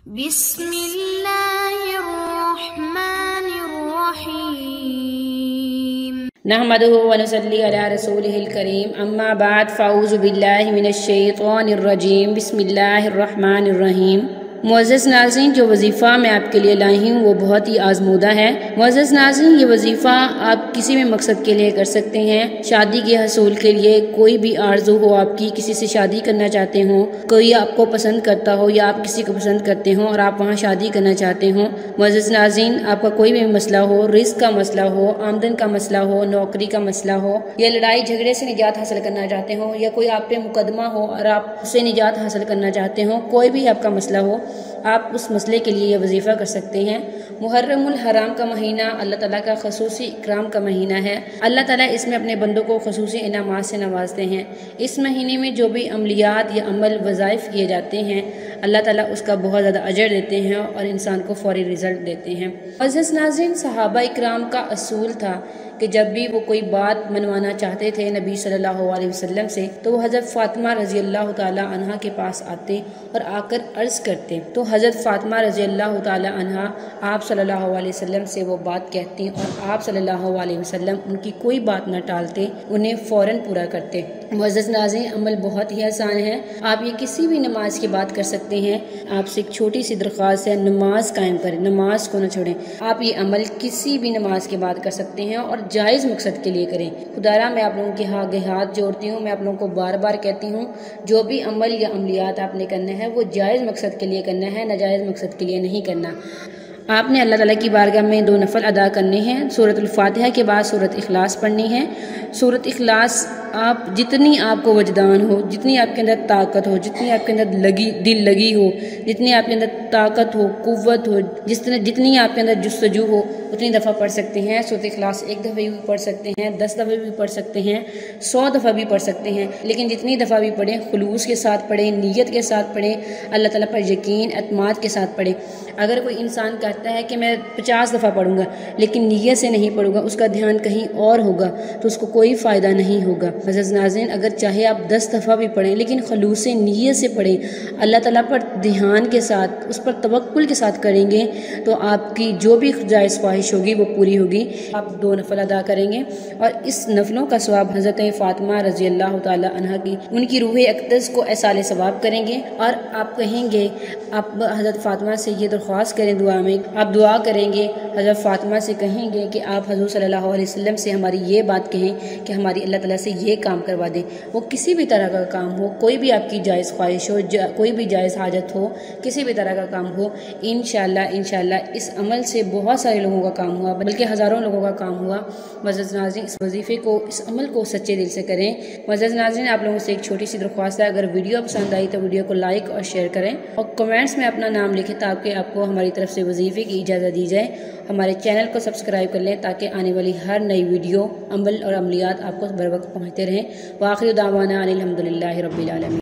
बिस्मिल्लाहिर्रहमानिर्रहीम नहमदुहु व नुसल्ली अला रसूलिहिल करीम अम्मा बाद फ़ाऊज़ु बिल्लाहि मिनश शैतानिर रजीम बिस्मिल्लाहिर्रहमानिर्रहीम। मुअज़्ज़ज़ नाज़रीन, जो वजीफ़ा मैं आपके लिए लाई हूँ वो बहुत ही आजमूदा है। मुअज़्ज़ज़ नाज़रीन, ये वजीफ़ा आप किसी भी मकसद के लिए कर सकते हैं। शादी के हसूल के लिए, कोई भी आरज़ू हो आपकी, किसी से शादी करना चाहते हो, कोई आपको पसंद करता हो या आप किसी को पसंद करते हो और आप वहाँ शादी करना चाहते हो। मुअज़्ज़ज़ नाज़रीन, आपका कोई भी मसला हो, रिज़्क़ का मसला हो, आमदन का मसला हो, नौकरी का मसला हो, या लड़ाई झगड़े से निजात हासिल करना चाहते हो, या कोई आप पे मुकदमा हो और आप उससे निजात हासिल करना चाहते हो, कोई भी आपका मसला हो, आप उस मसले के लिए यह वजीफ़ा कर सकते हैं। मुहर्रमुल हराम का महीना अल्लाह ताला का खसूसी इकराम का महीना है। अल्लाह ताला इसमें अपने बंदों को खसूसी इनामात से नवाजते हैं। इस महीने में जो भी अमलियात या अमल वज़ाइफ किए जाते हैं, अल्लाह ताला उसका बहुत ज़्यादा अजर देते हैं और इंसान को फ़ौरी रिज़ल्ट देते हैं। अज़ीज़ नाज़रीन, सहाबा इकराम का असूल था कि जब भी वो कोई बात मनवाना चाहते थे नबी सल्लल्लाहु अलैहि वसल्लम से, तो वो हज़रत फ़ातिमा रज़ी अल्लाह ताला अन्हा के पास आते और आकर अर्ज़ करते। तो हज़रत फ़ातिमा रज़ी अल्लाह ताला अन्हा आप सल्लल्लाहु अलैहि वसल्लम से वो बात कहती और आप सल्लल्लाहु अलैहि वसल्लम उनकी कोई बात न टालते, उन्हें फ़ौरन पूरा करते। मुअज़्ज़ज़ नाज़रीन, अमल बहुत ही आसान है। आप ये किसी भी नमाज की बात कर सकते हैं। आपसे एक छोटी सी दरख्वास्त है, नमाज कायम करें, नमाज को न छोड़ें। आप ये अमल किसी भी नमाज की बात कर सकते हैं और जायज़ मकसद के लिए करें। खुदारा मैं आप लोगों के आगे हाथ जोड़ती हूँ, मैं आप लोगों को बार बार कहती हूँ, जो भी अमल या अमलियात आपने करना है वो जायज़ मकसद के लिए करना है, नाजायज़ मकसद के लिए नहीं करना। आपने अल्लाह ताला की बारगाह में 2 नफल अदा करने हैं। सूरतुल फातिहा के बाद सूरत इखलास पढ़नी है। सूरत इखलास आप जितनी आपको वजदान हो, जितनी आपके अंदर ताकत हो, जितनी आपके अंदर दिल लगी हो, जितनी आपके अंदर ताकत हो, कुव्वत हो, जितनी आपके अंदर जुस्तजू हो, उतनी दफ़ा पढ़ सकते हैं। सूरत इखलास 1 दफ़ा भी पढ़ सकते हैं, 10 दफ़ा भी पढ़ सकते हैं, 100 दफ़ा भी पढ़ सकते हैं। लेकिन जितनी दफ़ा भी पढ़ें, खुलूस के साथ पढ़ें, नीयत के साथ पढ़ें, अल्लाह ताला पर यकीन एतमाद के साथ पढ़ें। अगर कोई इंसान कहता है कि मैं 50 दफ़ा पढ़ूंगा लेकिन नीयत से नहीं पढ़ूंगा, उसका ध्यान कहीं और होगा, तो उसको कोई फ़ायदा नहीं होगा। अज़ीज़ नाज़रीन, अगर चाहे आप 10 दफ़ा भी पढ़ें लेकिन खलूस नीयत से पढ़ें, अल्लाह ताला पर ध्यान के साथ, उस पर तवक्कुल के साथ करेंगे, तो आपकी जो भी जायज़ ख्वाहिश होगी वो पूरी होगी। आप 2 नफल अदा करेंगे और इस नफलों का सवाब हज़रत फ़ातिमा रज़ी अल्लाह ताला अन्हा की उनकी रूह अक़दस को एसाले सवाब करेंगे। और आप कहेंगे, आप हज़रत फ़ातिमा से ये दरख्वास्त करें दुआ में, आप दुआ करेंगे, हज़रत फ़ातिमा से कहेंगे कि आप हज़ूर सल्लल्लाहु अलैहि वसल्लम से हमारी ये बात कहें कि हमारी अल्लाह ताला से ये काम करवा दें। वो किसी भी तरह का काम हो, कोई भी आपकी जायज़ ख्वाहिश हो, कोई भी जायज़ हाजत हो, किसी भी तरह का काम हो, इंशाअल्लाह इस अमल से बहुत सारे लोगों का काम हुआ, बल्कि हज़ारों लोगों का काम हुआ। मुअज़्ज़ज़ नाज़रीन, इस वजीफ़े को, इस अमल को सच्चे दिल से करें। मुअज़्ज़ज़ नाज़रीन, आप लोगों से एक छोटी सी दरख्वास्त है, अगर वीडियो पसंद आई तो वीडियो को लाइक और शेयर करें और कमेंट्स में अपना नाम लिखें ताकि आपको हमारी तरफ से वजीफ़े की इजाज़त दी जाए। हमारे चैनल को सब्सक्राइब कर लें ताकि आने वाली हर नई वीडियो, अमल और अमलियात आपको बर वक्त पहुँचते रहें। व आखिर दावाना अनिल हम्दुलिल्लाहि रब्बिल आलमीन।